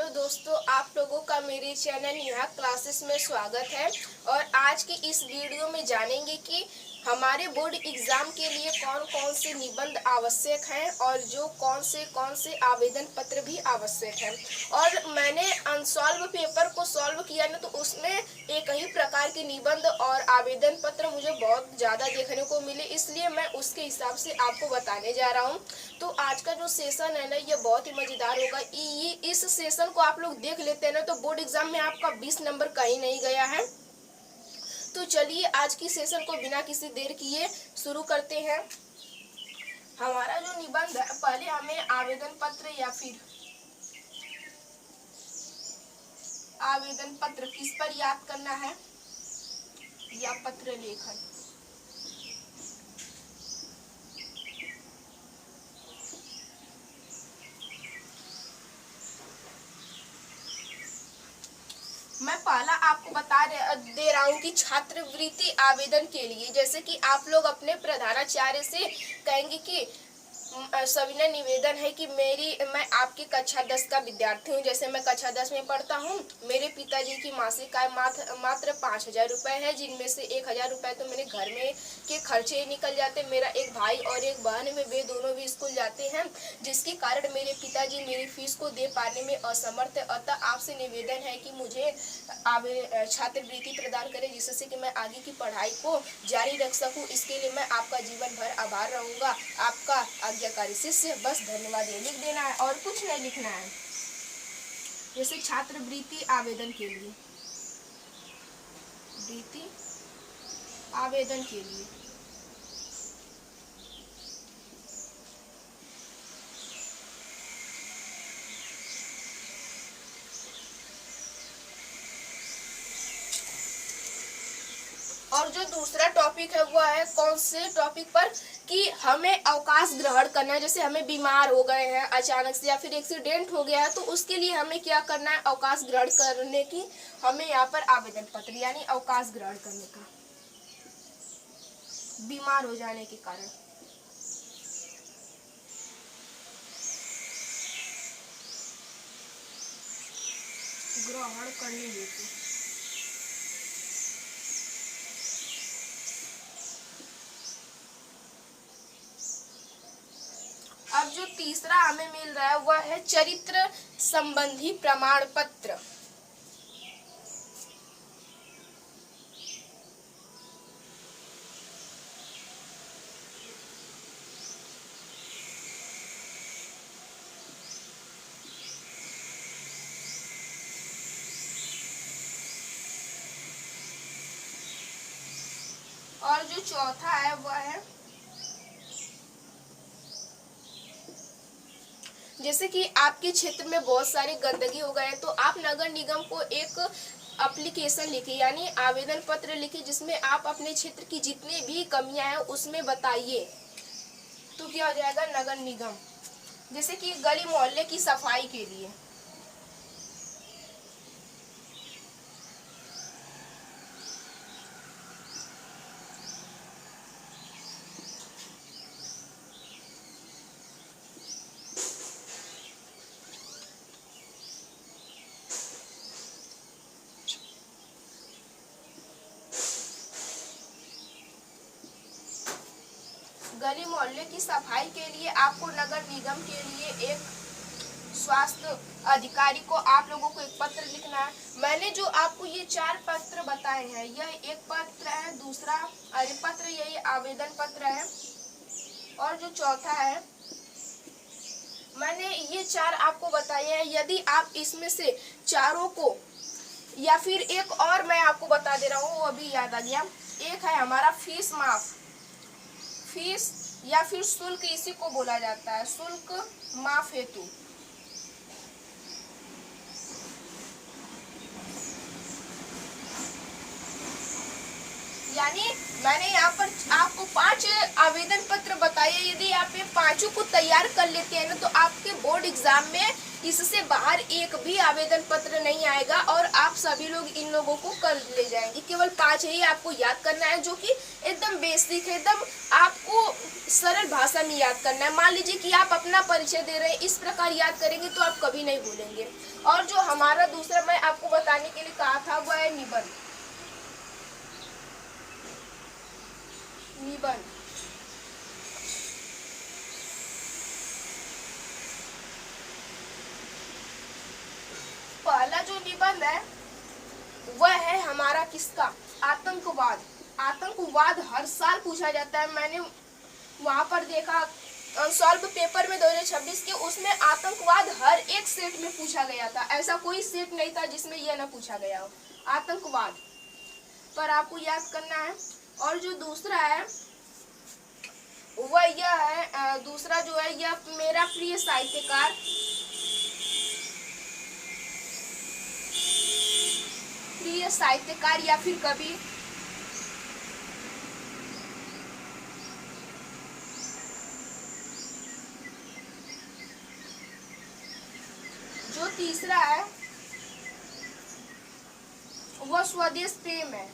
Hello दोस्तों, आप लोगों का मेरे चैनल नेहा क्लासेस में स्वागत है। और आज की इस वीडियो में जानेंगे कि हमारे बोर्ड एग्जाम के लिए कौन कौन से निबंध आवश्यक हैं और जो कौन से आवेदन पत्र भी आवश्यक हैं। और मैंने अनसॉल्व पेपर को सॉल्व किया ना, तो उसमें एक ही प्रकार के निबंध और आवेदन पत्र मुझे बहुत ज़्यादा देखने को मिले, इसलिए मैं उसके हिसाब से आपको बताने जा रहा हूँ। तो आज का जो सेशन है ना, ये बहुत ही मज़ेदार होगा। ये इस सेशन को आप लोग देख लेते हैं ना, तो बोर्ड एग्जाम में आपका 20 नंबर कहीं नहीं गया है। तो चलिए आज की सेशन को बिना किसी देर किए शुरू करते हैं। हमारा जो निबंध है, पहले हमें आवेदन पत्र या फिर आवेदन पत्र किस पर याद करना है, या पत्र लेखन। मैं पहला आपको बता दे रहा हूँ कि छात्रवृत्ति आवेदन के लिए, जैसे कि आप लोग अपने प्रधानाचार्य से कहेंगे कि सविनय निवेदन है कि मैं आपकी कक्षा 10 का विद्यार्थी हूँ। जैसे मैं कक्षा 10 में पढ़ता हूँ। मेरे पिताजी की मासिक आय मात्र 5,000 रुपये है, जिनमें से 1,000 रुपये तो मेरे घर में के खर्चे ही निकल जाते। मेरा एक भाई और एक बहन में, वे दोनों भी स्कूल जाते हैं, जिसके कारण मेरे पिताजी मेरी फीस को दे पाने में असमर्थ है। अतः आपसे निवेदन है कि मुझे छात्रवृत्ति प्रदान करें, जिससे कि मैं आगे की पढ़ाई को जारी रख सकूं। इसके लिए मैं आपका जीवन भर आभार रहूंगा। आपका आज्ञाकारी शिष्य। बस धन्यवाद ये लिख देना है और कुछ नहीं लिखना है। जैसे छात्रवृत्ति आवेदन के लिए, वृत्ति आवेदन के लिए और जो दूसरा टॉपिक है वो है कौन से टॉपिक पर, कि हमें अवकाश ग्रहण करना है। जैसे हमें बीमार हो गए हैं अचानक से, या फिर एक्सीडेंट हो गया है, तो उसके लिए हमें क्या करना है, अवकाश ग्रहण करने की हमें यहाँ पर आवेदन पत्र यानी अवकाश ग्रहण करने का, बीमार हो जाने के कारण। ग्रहण करने हेतु अब जो तीसरा हमें मिल रहा है वह है चरित्र संबंधी प्रमाण पत्र। और जो चौथा है वह है, जैसे कि आपके क्षेत्र में बहुत सारी गंदगी हो गए, तो आप नगर निगम को एक एप्लीकेशन लिखिए यानी आवेदन पत्र लिखिए, जिसमें आप अपने क्षेत्र की जितनी भी कमियां हैं उसमें बताइए। तो क्या हो जाएगा, नगर निगम। जैसे कि गली मोहल्ले की सफाई के लिए, गली मोहल्ले की सफाई के लिए आपको नगर निगम के लिए एक स्वास्थ्य अधिकारी को आप लोगों को एक पत्र लिखना है। मैंने जो आपको ये 4 पत्र बताए हैं, यह एक पत्र है, दूसरा पत्र यही आवेदन पत्र है, और जो चौथा है, मैंने ये 4 आपको बताए हैं। यदि आप इसमें से चारों को, या फिर एक और मैं आपको बता दे रहा हूँ, वो अभी याद आ गया, एक है हमारा फीस माफ, फीस या फिर शुल्क, इसी को बोला जाता है शुल्क माफ हेतु। यानी मैंने यहाँ पर आपको 5 आवेदन पत्र बताए। यदि आप ये 5 को तैयार कर लेते हैं ना, तो आपके बोर्ड एग्जाम में इससे बाहर एक भी आवेदन पत्र नहीं आएगा और आप सभी लोग इन लोगों को कर ले जाएंगे। केवल 5 ही आपको याद करना है, जो कि एकदम बेसिक है, एकदम आपको सरल भाषा में याद करना है। मान लीजिए कि आप अपना परिचय दे रहे हैं, इस प्रकार याद करेंगे तो आप कभी नहीं भूलेंगे। और जो हमारा दूसरा मैं आपको बताने के लिए कहा था वह है निबंध। निबंध पहला जो निबंध है वह है हमारा किसका, आतंकवाद। आतंकवाद हर साल पूछा जाता है। मैंने वहां पर देखा सॉल्व पेपर में 2026 के, उसमें आतंकवाद हर एक सेट में पूछा गया था। ऐसा कोई सेट नहीं था जिसमें यह ना पूछा गया हो। आतंकवाद पर आपको याद करना है। और जो दूसरा है वह यह है, दूसरा जो है यह मेरा प्रिय साहित्यकार। प्रिय साहित्यकार या फिर कवि। जो तीसरा है वह स्वदेश प्रेम है।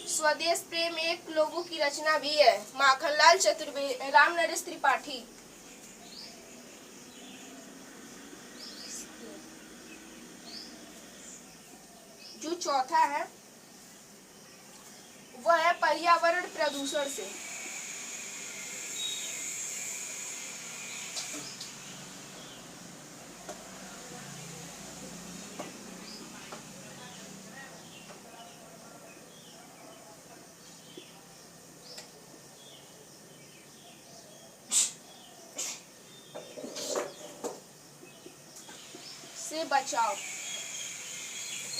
स्वदेश प्रेम एक लोगों की रचना भी है, माखनलाल चतुर्वेदी, राम नरेश त्रिपाठी। जो चौथा है वह है पर्यावरण प्रदूषण से। बचाओ।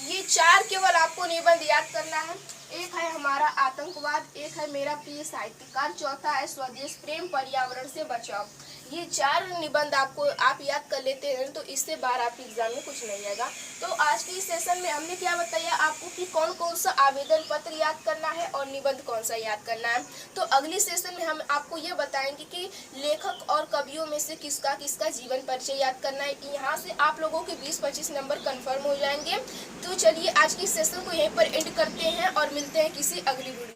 ये 4 केवल आपको निबंध याद करना है। एक है हमारा आतंकवाद, एक है मेरा प्रिय साहित्यकार, चौथा है स्वदेश प्रेम, पर्यावरण से बचाव। ये 4 निबंध आपको आप याद कर लेते हैं तो इससे बाहर आपके एग्जाम में कुछ नहीं आएगा। तो आज के इस सेशन में हमने क्या बताया आपको कि कौन कौन सा आवेदन पत्र याद करना है और निबंध कौन सा याद करना है। तो अगली सेशन में हम आपको ये बताएंगे कि लेखक और कवियों में से किसका किसका जीवन परिचय याद करना है। यहाँ से आप लोगों के 20-25 नंबर कन्फर्म हो जाएंगे। तो चलिए आज की सेशन को यहीं पर एंड करते हैं और मिलते हैं किसी अगली वीडियो।